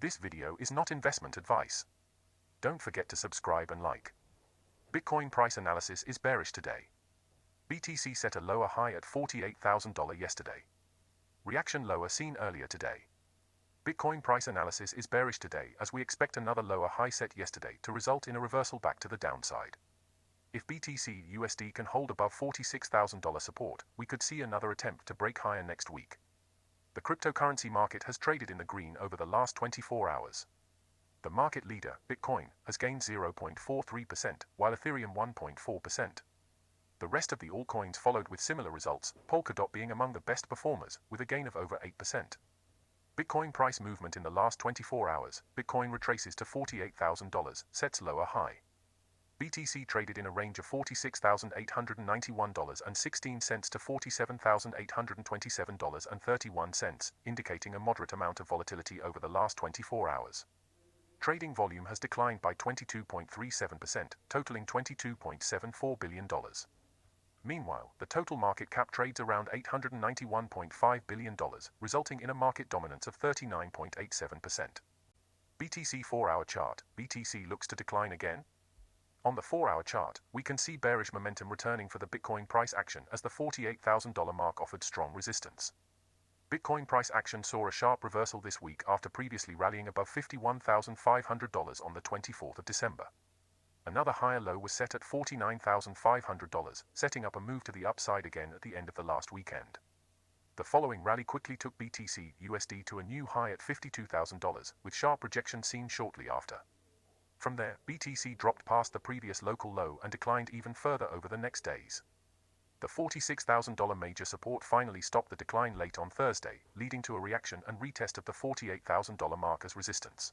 This video is not investment advice. Don't forget to subscribe and like. Bitcoin price analysis is bearish today. BTC set a lower high at $48,000 yesterday. Reaction lower seen earlier today. Bitcoin price analysis is bearish today as we expect another lower high set yesterday to result in a reversal back to the downside. If BTC USD can hold above $46,000 support, we could see another attempt to break higher next week. The cryptocurrency market has traded in the green over the last 24 hours. The market leader, Bitcoin, has gained 0.43%, while Ethereum 1.4%. The rest of the altcoins followed with similar results, Polkadot being among the best performers, with a gain of over 8%. Bitcoin price movement in the last 24 hours, Bitcoin retraces to $48,000, sets lower high. BTC traded in a range of $46,891.16 to $47,827.31, indicating a moderate amount of volatility over the last 24 hours. Trading volume has declined by 22.37%, totaling $22.74 billion. Meanwhile, the total market cap trades around $891.5 billion, resulting in a market dominance of 39.87%. BTC 4-hour chart, BTC looks to decline again. On the 4-hour chart, we can see bearish momentum returning for the Bitcoin price action as the $48,000 mark offered strong resistance. Bitcoin price action saw a sharp reversal this week after previously rallying above $51,500 on the 24th of December. Another higher low was set at $49,500, setting up a move to the upside again at the end of the last weekend. The following rally quickly took BTC USD to a new high at $52,000, with sharp rejection seen shortly after. From there, BTC dropped past the previous local low and declined even further over the next days. The $46,000 major support finally stopped the decline late on Thursday, leading to a reaction and retest of the $48,000 mark as resistance.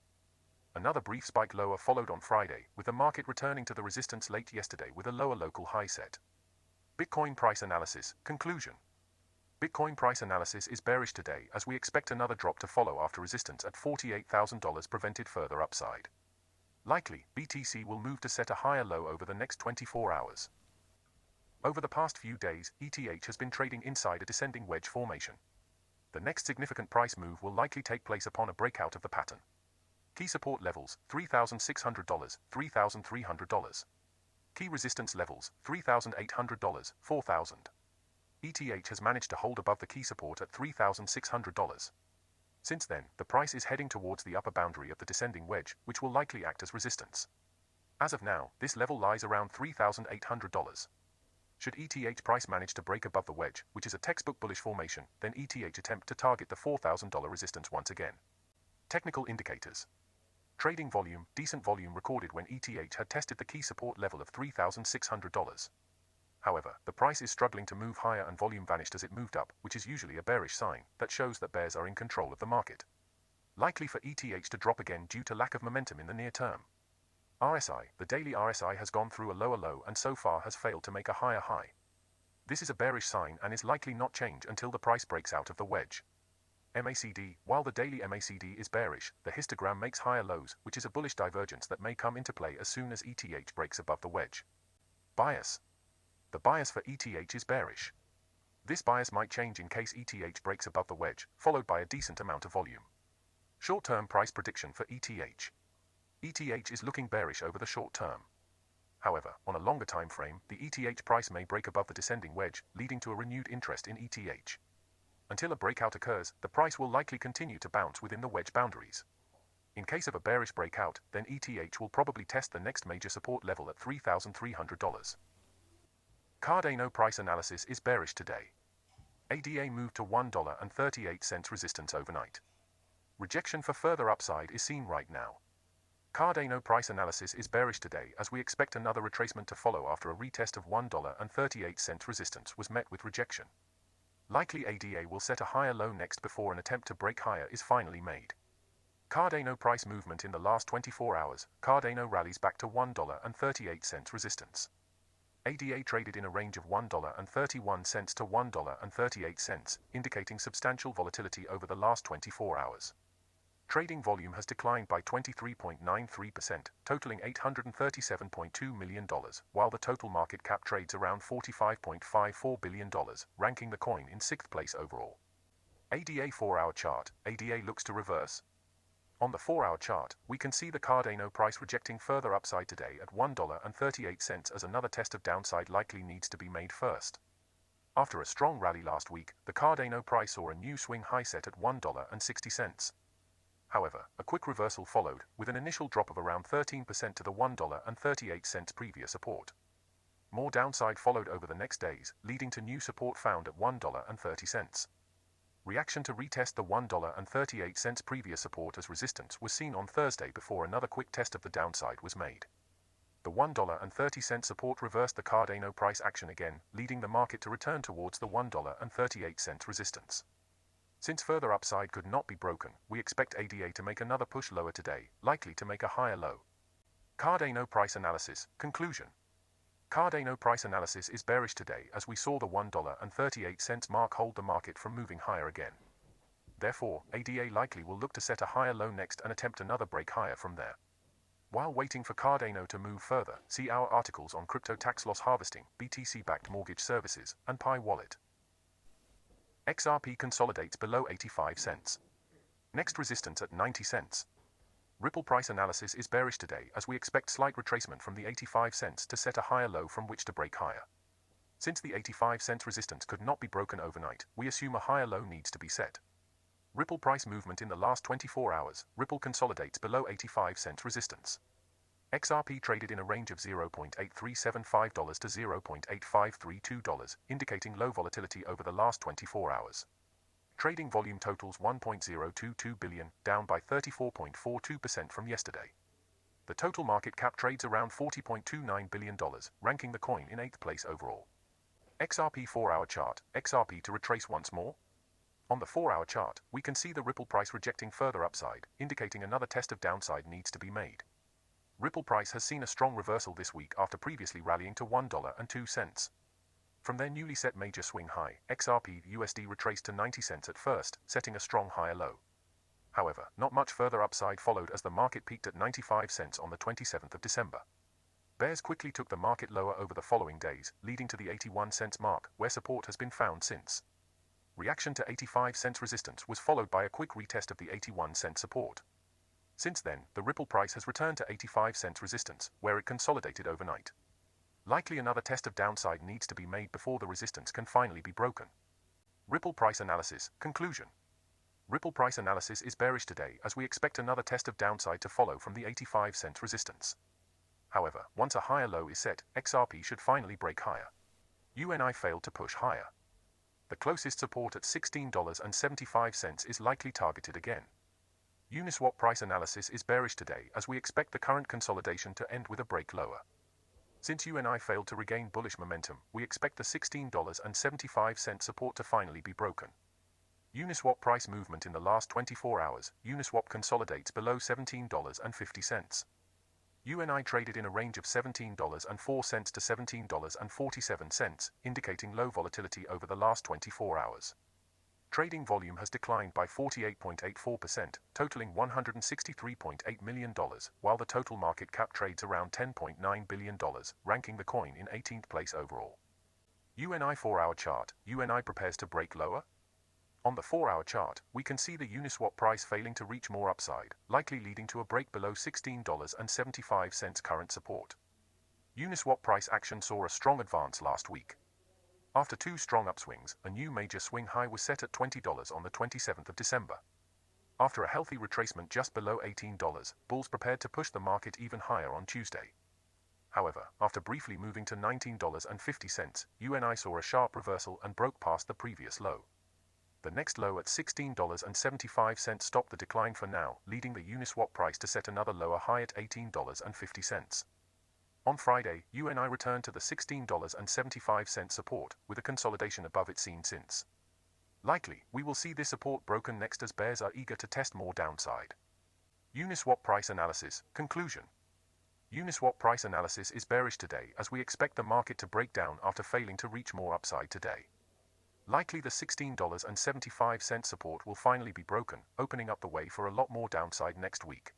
Another brief spike lower followed on Friday, with the market returning to the resistance late yesterday with a lower local high set. Bitcoin price analysis, conclusion. Bitcoin price analysis is bearish today as we expect another drop to follow after resistance at $48,000 prevented further upside. Likely, BTC will move to set a higher low over the next 24 hours. Over the past few days, ETH has been trading inside a descending wedge formation. The next significant price move will likely take place upon a breakout of the pattern. Key support levels, $3,600, $3,300. Key resistance levels, $3,800, $4,000. ETH has managed to hold above the key support at $3,600. Since then, the price is heading towards the upper boundary of the descending wedge, which will likely act as resistance. As of now, this level lies around $3,800. Should ETH price manage to break above the wedge, which is a textbook bullish formation, then ETH attempt to target the $4,000 resistance once again. Technical indicators. Trading volume, decent volume recorded when ETH had tested the key support level of $3,600. However, the price is struggling to move higher and volume vanished as it moved up, which is usually a bearish sign that shows that bears are in control of the market. Likely for ETH to drop again due to lack of momentum in the near term. RSI, the daily RSI has gone through a lower low and so far has failed to make a higher high. This is a bearish sign and is likely not change until the price breaks out of the wedge. MACD, while the daily MACD is bearish, the histogram makes higher lows, which is a bullish divergence that may come into play as soon as ETH breaks above the wedge. Bias. The bias for ETH is bearish. This bias might change in case ETH breaks above the wedge, followed by a decent amount of volume. Short-term price prediction for ETH. ETH is looking bearish over the short term. However, on a longer time frame, the ETH price may break above the descending wedge, leading to a renewed interest in ETH. Until a breakout occurs, the price will likely continue to bounce within the wedge boundaries. In case of a bearish breakout, then ETH will probably test the next major support level at $3,300. Cardano price analysis is bearish today. ADA moved to $1.38 resistance overnight. Rejection for further upside is seen right now. Cardano price analysis is bearish today as we expect another retracement to follow after a retest of $1.38 resistance was met with rejection. Likely ADA will set a higher low next before an attempt to break higher is finally made. Cardano price movement in the last 24 hours, Cardano rallies back to $1.38 resistance. ADA traded in a range of $1.31 to $1.38, indicating substantial volatility over the last 24 hours. Trading volume has declined by 23.93%, totaling $837.2 million, while the total market cap trades around $45.54 billion, ranking the coin in 6th place overall. ADA 4-hour chart, ADA looks to reverse. On the 4-hour chart, we can see the Cardano price rejecting further upside today at $1.38 as another test of downside likely needs to be made first. After a strong rally last week, the Cardano price saw a new swing high set at $1.60. However, a quick reversal followed, with an initial drop of around 13% to the $1.38 previous support. More downside followed over the next days, leading to new support found at $1.30. Reaction to retest the $1.38 previous support as resistance was seen on Thursday before another quick test of the downside was made. The $1.30 support reversed the Cardano price action again, leading the market to return towards the $1.38 resistance. Since further upside could not be broken, we expect ADA to make another push lower today, likely to make a higher low. Cardano price analysis. Conclusion. Cardano price analysis is bearish today as we saw the $1.38 mark hold the market from moving higher again. Therefore, ADA likely will look to set a higher low next and attempt another break higher from there. While waiting for Cardano to move further, see our articles on crypto tax loss harvesting, BTC-backed mortgage services, and Pi Wallet. XRP consolidates below 85 cents. Next resistance at 90 cents. Ripple price analysis is bearish today as we expect slight retracement from the 85 cents to set a higher low from which to break higher. Since the 85 cent resistance could not be broken overnight, we assume a higher low needs to be set. Ripple price movement in the last 24 hours, Ripple consolidates below 85 cent resistance. XRP traded in a range of $0.8375 to $0.8532, indicating low volatility over the last 24 hours. Trading volume totals $1.022 billion, down by 34.42% from yesterday. The total market cap trades around $40.29 billion, ranking the coin in 8th place overall. XRP 4-hour chart, XRP to retrace once more? On the 4-hour chart, we can see the Ripple price rejecting further upside, indicating another test of downside needs to be made. Ripple price has seen a strong reversal this week after previously rallying to $1.02. From their newly set major swing high, XRP USD retraced to 90 cents at first, setting a strong higher low. However, not much further upside followed as the market peaked at 95 cents on the 27th of December. Bears quickly took the market lower over the following days, leading to the 81 cents mark, where support has been found since. Reaction to 85 cents resistance was followed by a quick retest of the 81 cent support. Since then, the Ripple price has returned to 85 cents resistance, where it consolidated overnight. Likely another test of downside needs to be made before the resistance can finally be broken. Ripple price analysis. Conclusion. Ripple price analysis is bearish today as we expect another test of downside to follow from the 85 cent resistance. However, once a higher low is set, XRP should finally break higher. UNI failed to push higher. The closest support at $16.75 is likely targeted again. Uniswap price analysis is bearish today as we expect the current consolidation to end with a break lower. Since UNI failed to regain bullish momentum, we expect the $16.75 support to finally be broken. Uniswap price movement in the last 24 hours, Uniswap consolidates below $17.50. UNI traded in a range of $17.04 to $17.47, indicating low volatility over the last 24 hours. Trading volume has declined by 48.84%, totaling $163.8 million, while the total market cap trades around $10.9 billion, ranking the coin in 18th place overall. UNI 4-hour chart, UNI prepares to break lower? On the 4-hour chart, we can see the Uniswap price failing to reach more upside, likely leading to a break below $16.75 current support. Uniswap price action saw a strong advance last week. After two strong upswings, a new major swing high was set at $20 on the 27th of December. After a healthy retracement just below $18, bulls prepared to push the market even higher on Tuesday. However, after briefly moving to $19.50, UNI saw a sharp reversal and broke past the previous low. The next low at $16.75 stopped the decline for now, leading the Uniswap price to set another lower high at $18.50. On Friday, UNI returned to the $16.75 support, with a consolidation above it seen since. Likely, we will see this support broken next as bears are eager to test more downside. Uniswap price analysis. Conclusion. Uniswap price analysis is bearish today as we expect the market to break down after failing to reach more upside today. Likely the $16.75 support will finally be broken, opening up the way for a lot more downside next week.